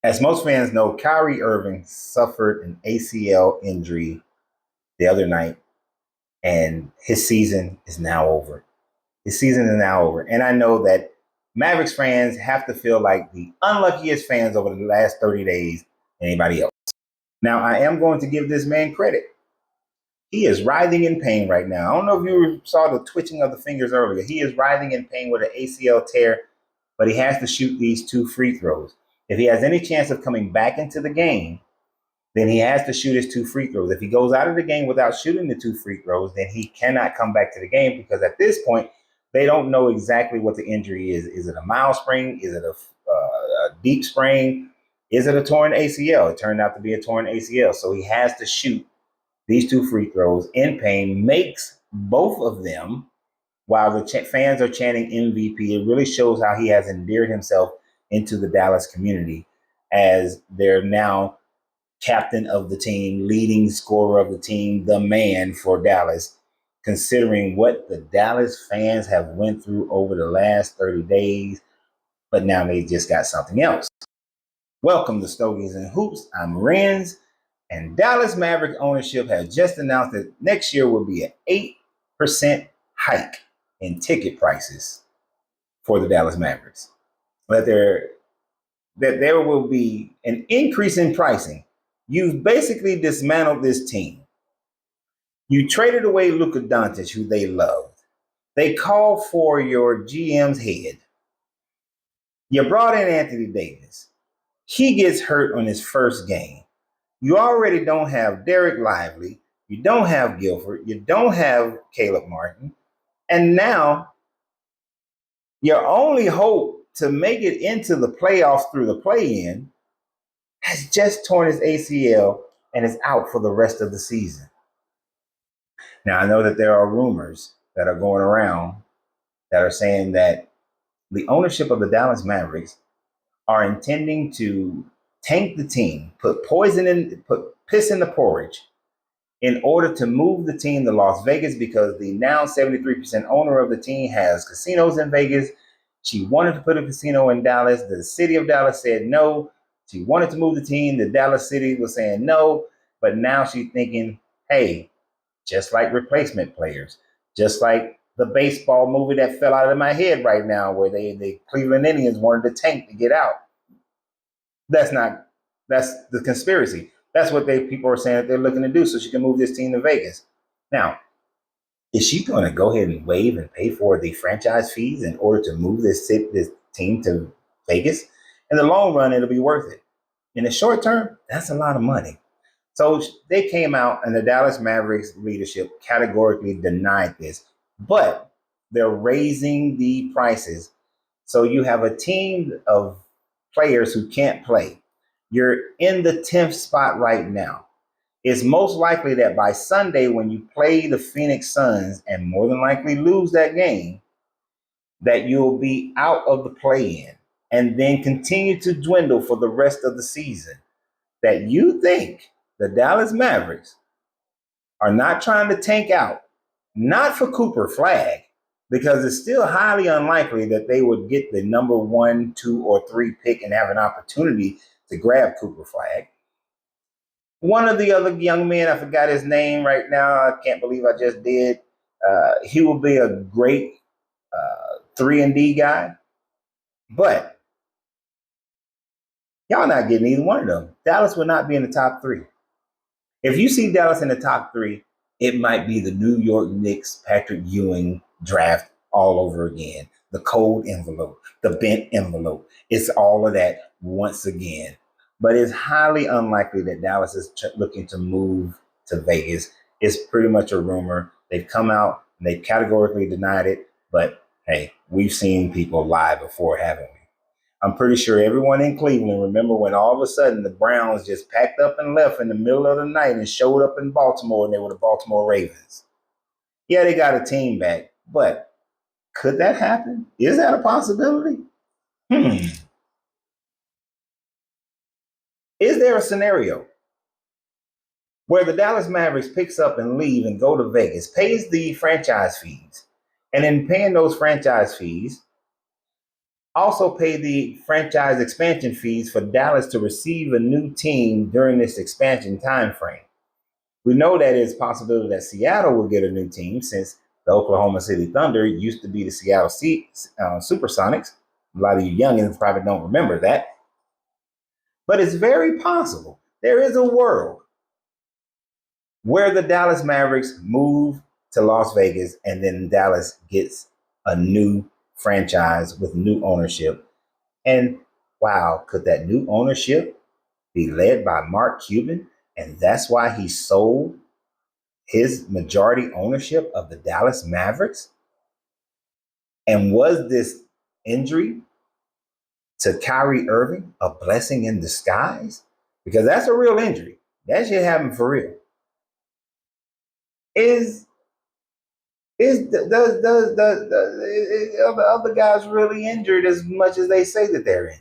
As most fans know, Kyrie Irving suffered an ACL injury the other night, and his season is now over. His season is now over. And I know that Mavericks fans have to feel like the unluckiest fans over the last 30 days than anybody else. Now, I am going to give this man credit. He is writhing in pain right now. I don't know if you saw the twitching of the fingers earlier. He is writhing in pain with an ACL tear, but he has to shoot these 2 free throws. If he has any chance of coming back into the game, then he has to shoot his 2 free throws. If he goes out of the game without shooting the 2 free throws, then he cannot come back to the game because at this point, they don't know exactly what the injury is. Is it a mild sprain? Is it a deep sprain? Is it a torn ACL? It turned out to be a torn ACL. So he has to shoot these 2 free throws in pain, makes both of them while the fans are chanting MVP. It really shows how he has endeared himself into the Dallas community as they're now captain of the team, leading scorer of the team, the man for Dallas, considering what the Dallas fans have went through over the last 30 days, but now they just got something else. Welcome to Stogies and Hoops. I'm Renz, and Dallas Maverick ownership has just announced that next year will be an 8% hike in ticket prices for the Dallas Mavericks. That there will be an increase in pricing. You've basically dismantled this team. You traded away Luka Doncic, who they loved. They called for your GM's head. You brought in Anthony Davis. He gets hurt on his first game. You already don't have Derek Lively. You don't have Gilford. You don't have Caleb Martin. And now your only hope to make it into the playoffs through the play-in has just torn his ACL and is out for the rest of the season. Now, I know that there are rumors that are going around that are saying that the ownership of the Dallas Mavericks are intending to tank the team, put piss in the porridge in order to move the team to Las Vegas because the now 73% owner of the team has casinos in Vegas. She wanted to put a casino in Dallas. The city of Dallas said no. She wanted to move the team. The Dallas city was saying no. But now she's thinking, hey, just like replacement players, just like the baseball movie that fell out of my head right now, where the Cleveland Indians wanted to tank to get out. That's the conspiracy. That's what people are saying that they're looking to do so she can move this team to Vegas. Now, is she going to go ahead and waive and pay for the franchise fees in order to move this team to Vegas? In the long run, it'll be worth it. In the short term, that's a lot of money. So they came out and the Dallas Mavericks leadership categorically denied this, but they're raising the prices. So you have a team of players who can't play. You're in the 10th spot right now. It's most likely that by Sunday, when you play the Phoenix Suns and more than likely lose that game, that you'll be out of the play-in and then continue to dwindle for the rest of the season. That you think the Dallas Mavericks are not trying to tank out, not for Cooper Flag, because it's still highly unlikely that they would get the number 1, 2, or 3 pick and have an opportunity to grab Cooper Flag. One of the other young men, I forgot his name right now. I can't believe I just did. He will be a great 3-and-D guy, but y'all not getting either one of them. Dallas will not be in the top 3. If you see Dallas in the top 3, it might be the New York Knicks Patrick Ewing draft all over again. The cold envelope, the bent envelope. It's all of that once again. But it's highly unlikely that Dallas is looking to move to Vegas. It's pretty much a rumor. They've come out and they've categorically denied it. But hey, we've seen people lie before, haven't we? I'm pretty sure everyone in Cleveland remember when all of a sudden the Browns just packed up and left in the middle of the night and showed up in Baltimore and they were the Baltimore Ravens. Yeah, they got a team back, but could that happen? Is that a possibility? Is there a scenario where the Dallas Mavericks picks up and leave and go to Vegas, pays the franchise fees, and in paying those franchise fees, also pay the franchise expansion fees for Dallas to receive a new team during this expansion time frame. We know that it's possible that Seattle will get a new team since the Oklahoma City Thunder used to be the Seattle Supersonics. A lot of you youngins probably don't remember that. But it's very possible there is a world where the Dallas Mavericks move to Las Vegas and then Dallas gets a new franchise with new ownership. And wow, could that new ownership be led by Mark Cuban? And that's why he sold his majority ownership of the Dallas Mavericks? And was this injury to Kyrie Irving a blessing in disguise? Because that's a real injury. That shit happened for real. Is the other guys really injured as much as they say that they're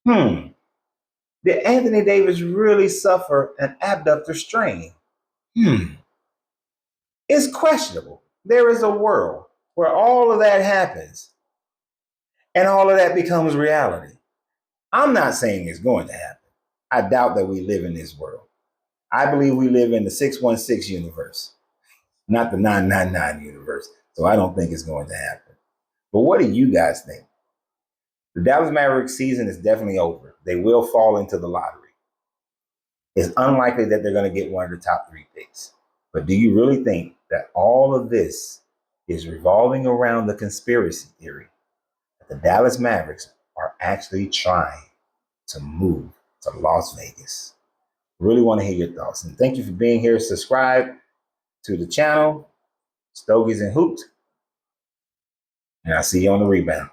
injured? Did Anthony Davis really suffer an abductor strain? It's questionable. There is a world where all of that happens and all of that becomes reality. I'm not saying it's going to happen. I doubt that we live in this world. I believe we live in the 616 universe, not the 999 universe. So I don't think it's going to happen. But what do you guys think? The Dallas Mavericks season is definitely over. They will fall into the lottery. It's unlikely that they're going to get one of the top 3 picks. But do you really think that all of this is revolving around the conspiracy theory that the Dallas Mavericks are actually trying to move to Las Vegas? Really want to hear your thoughts. And thank you for being here. Subscribe to the channel, Stogies and Hoops. And I'll see you on the rebound.